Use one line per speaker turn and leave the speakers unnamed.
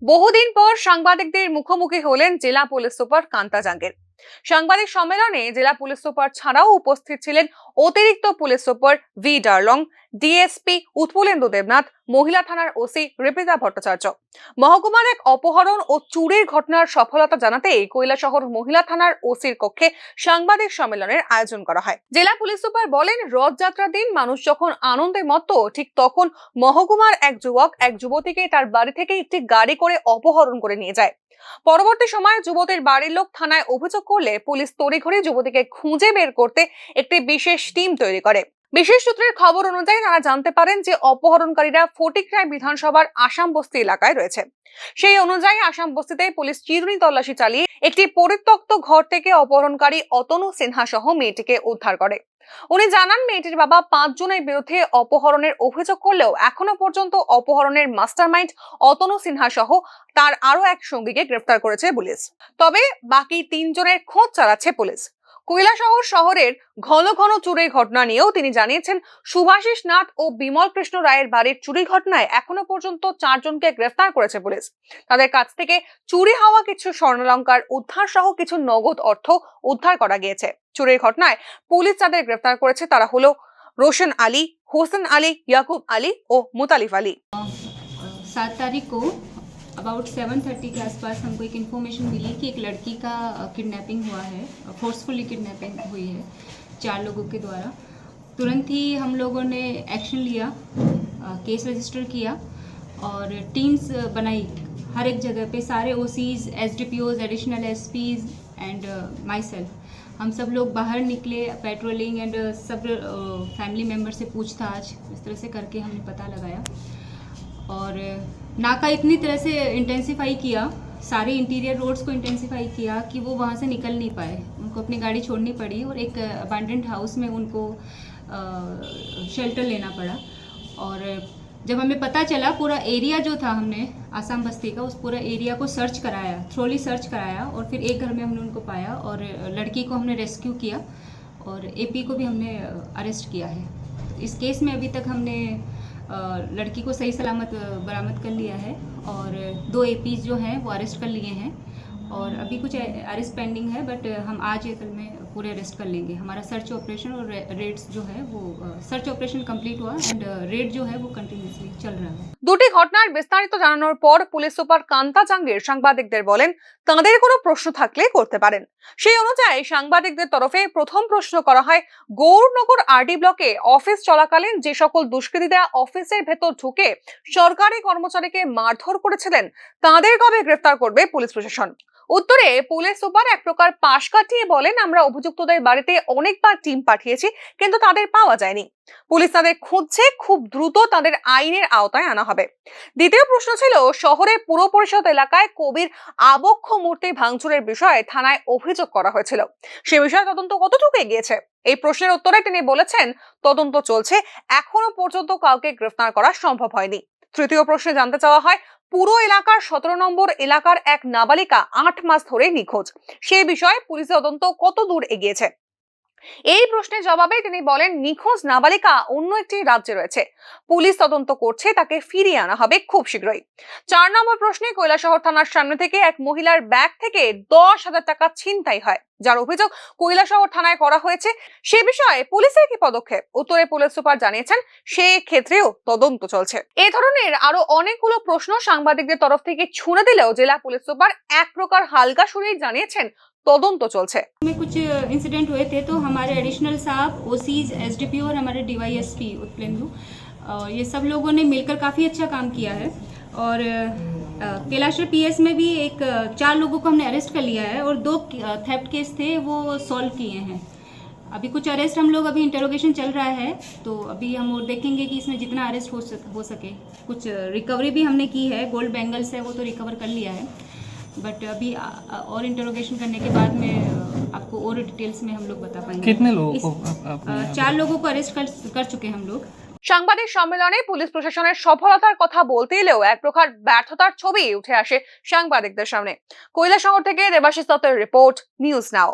বহুদিন পর সাংবাদিকদের মুখোমুখি হলেন জেলা পুলিশ সুপার কান্তা জাঙ্গির। সাংবাদিক সম্মেলনে জেলা পুলিশ সুপার ছাড়াও উপস্থিত ছিলেন অতিরিক্ত police super V Darlong, DSP Utpalendu Debnath, মহিলা থানার ওসি রিপিতা ভট্টাচার্য। মহকুমার এক অপহরণ ও চুরির ঘটনার সফলতা জানাতেই কৈলাসহর মহিলা থানার ওসির কক্ষে সাংবাদিক সম্মেলনের আয়োজন করা হয়। জেলা পুলিশ সুপার বলেন, রথযাত্রার দিন মানুষ যখন আনন্দে মত্ত, ঠিক তখন মহকুমার এক যুবক এক যুবতীকে তার বাড়ি থেকে একটি গাড়ি করে অপহরণ করে নিয়ে যায়। পরবর্তী সময়ে যুবতীর বাড়ির লোক থানায় অভিযোগ করলে পুলিশ তড়িঘড়ি যুবতীকে খুঁজে বের করতে একটি বিশেষ টিম তৈরি করে। বিশেষ সূত্রের খবর অনুযায়ী তারা জানতে পারেন যে অপহরণকারীরা ফটিকরায় বিধানসভার আসাম বস্তি এলাকায় রয়েছে। সেই অনুযায়ী আসাম বস্তিতে পুলিশ চিরুনি তল্লাশি চালিয়ে একটি পরিত্যক্ত ঘর থেকে অপহরণকারী অতনু সিনহা সহ মেয়েটিকে উদ্ধার করে। উনি জানান, মেয়েটির বাবা 5 জনের বিরুদ্ধে অপহরণের অভিযোগ করলেও এখনো পর্যন্ত অপহরণের মাস্টারমাইন্ড অতনু সিনহা সহ তার আরো এক সঙ্গীকে গ্রেফতার করেছে পুলিশ। তবে বাকি 3 জনের খোঁজ চালাচ্ছে পুলিশ। কৈলাসহর শহরের ঘন ঘন চুরির ঘটনা নিয়েও তিনি জানিয়েছেন, শুভাশিস নাথ ও বিমল কৃষ্ণ রায়ের বাড়ির চুরি ঘটনায় এখনো পর্যন্ত 4 জনকে গ্রেফতার করেছে পুলিশ। তাদের কাছ থেকে চুরি হওয়া কিছু স্বর্ণালংকার উদ্ধার সহ কিছু নগদ অর্থ উদ্ধার করা গিয়েছে। চুরির ঘটনায় পুলিশ যাদের গ্রেফতার করেছে তারা হলো रोशन আলী, হোসেন আলী, ইয়াকুব আলী ও মুতালিফ আলী।
7 तारीख को अबाउट 7:30 के आसपास हमको एक इन्फॉर्मेशन मिली कि एक लड़की का किडनैपिंग हुआ है, फोर्सफुली किडनैपिंग हुई है 4 लोगों के द्वारा। तुरंत ही हम लोगों ने एक्शन लिया, केस रजिस्टर किया और टीम्स बनाई हर एक जगह पे। सारे OCs, SDPOs, additional SPs and myself, हम सब लोग बाहर निकले पेट्रोलिंग एंड सब फैमिली मेम्बर से पूछताछ इस तरह से करके हमने पता लगाया और नाका इतनी तरह से इंटेंसिफाई किया, सारे इंटीरियर रोड्स को इंटेंसिफाई किया कि वो वहाँ से निकल नहीं पाए, उनको अपनी गाड़ी छोड़नी पड़ी और एक अबैंडन्ड हाउस में उनको शेल्टर लेना पड़ा। और जब हमें पता चला, पूरा एरिया जो था, हमने आसाम बस्ती का उस पूरा एरिया को सर्च कराया, थ्रोली सर्च कराया और फिर एक घर में हमने उनको पाया और लड़की को हमने रेस्क्यू किया और एपी को भी हमने अरेस्ट किया है। इस केस में अभी तक हमने लड़की को सही सलामत बरामद कर लिया है और 2 एपीज जो हैं वो अरेस्ट कर लिए हैं और अभी कुछ अरेस्ट पेंडिंग है, बट हम आज या कल में पूरे अरेस्ट कर लेंगे। हमारा सर्च ऑपरेशन और रेड्स जो है वो सर्च ऑपरेशन कंप्लीट हुआ एंड रेड जो है वो कंटिन्यूअसली चल रहा है।
দুটি ঘটনার বিস্তারিত জানানোর পর পুলিশ সুপার কান্তা জাঙ্গির সাংবাদিকদের বলেন, তাদের কোনো প্রশ্ন থাকলে করতে পারেন। সেই অনুযায়ী সাংবাদিকদের তরফে প্রথম প্রশ্ন করা হয়, গৌরনগর আরডি ব্লকে অফিস চলাকালীন যে সকল দুষ্কৃতীরা অফিসের ভেতর ঢুকে সরকারি কর্মচারীকে মারধর করেছিলেন তাদের কবে গ্রেফতার করবে পুলিশ প্রশাসন? উত্তরে পুলিশ সুপার এক প্রকার পাশ কাটিয়ে বলেন, আমরা অভিযুক্তদের বাড়িতে অনেকবার টিম পাঠিয়েছি কিন্তু তাদের পাওয়া যায়নি। পুলিশ তাদের খুঁজছে, খুব দ্রুত তাদের আইনের আওতায় আনা হবে। দ্বিতীয় প্রশ্ন ছিল, শহরে পুর পরিষদ এলাকায় কবির আবক্ষ মূর্তি ভাঙচুরের বিষয়ে থানায় অভিযোগ করা হয়েছিল, সে বিষয়ে তদন্ত কতটুকু এগিয়েছে? এই প্রশ্নের উত্তরে তিনি বলেছেন, তদন্ত চলছে, এখনো পর্যন্ত কাউকে গ্রেফতার করা সম্ভব হয়নি। তৃতীয় প্রশ্নে জানতে চাওয়া হয়, পুরো এলাকার 17 নম্বর এলাকার এক নাবালিকা 8 মাস ধরে নিখোঁজ, সেই বিষয়ে পুলিশের তদন্ত কত দূর এগিয়েছে? এই প্রশ্নের জবাবে তিনি বলেন, নিখোঁজ নাবালিকা অন্য একটি রাজ্যে রয়েছে, পুলিশ তদন্ত করছে, তাকে ফিরিয়ে আনা হবে খুব শীঘ্রই। 4 নম্বর প্রশ্নে কৈলাসহর থানার সামনে থেকে এক মহিলার ব্যাগ থেকে 10,000 টাকা ছিনতাই হয়, যার অভিযোগ কৈলাসহর থানায় করা হয়েছে, সে বিষয়ে পুলিশের কি পদক্ষেপ? উত্তরে পুলিশ সুপার জানিয়েছেন, সে ক্ষেত্রেও তদন্ত চলছে। এই ধরনের আরো অনেকগুলো প্রশ্ন সাংবাদিকদের তরফ থেকে ছুড়ে দিলেও জেলা পুলিশ সুপার এক প্রকার হালকা সুরেই জানিয়েছেন, তদন্ত চলছে।
में कुछ इंसिडेंट हुए थे तो हमारे एडिशनल साहब, ओसीज, एसडीपीओ और हमारे डीवाईएसपी उत्पलेंदु, ये सब लोगों ने मिलकर काफ़ी अच्छा काम किया है और कैलाशर पीएस में भी 4 लोगों को हमने अरेस्ट कर लिया है और 2 थेफ्ट केस थे वो सॉल्व किए हैं। अभी कुछ अरेस्ट हम लोग, अभी इंटरोगेशन चल रहा है तो अभी हम वो देखेंगे कि इसमें जितना अरेस्ट हो सके। कुछ रिकवरी भी हमने की है, गोल्ड बैंगल्स है वो तो रिकवर कर लिया है, बट अभी और इंटरोगेशन करने के बाद में आपको और डिटेल्स में हम लोग बता पाएंगे।
कितने लोगों को?
4 लोगों को अरेस्ट कर चुके हैं हम लोग।
সাংবাদিক সম্মেলনে পুলিশ প্রশাসনের সফলতার কথা বলতে এলেও এক প্রকার ব্যর্থতার ছবি উঠে আসে সাংবাদিকদের সামনে। কৈলাসহর থেকে দেবাশিস দত্তের রিপোর্ট, নিউজ নাও।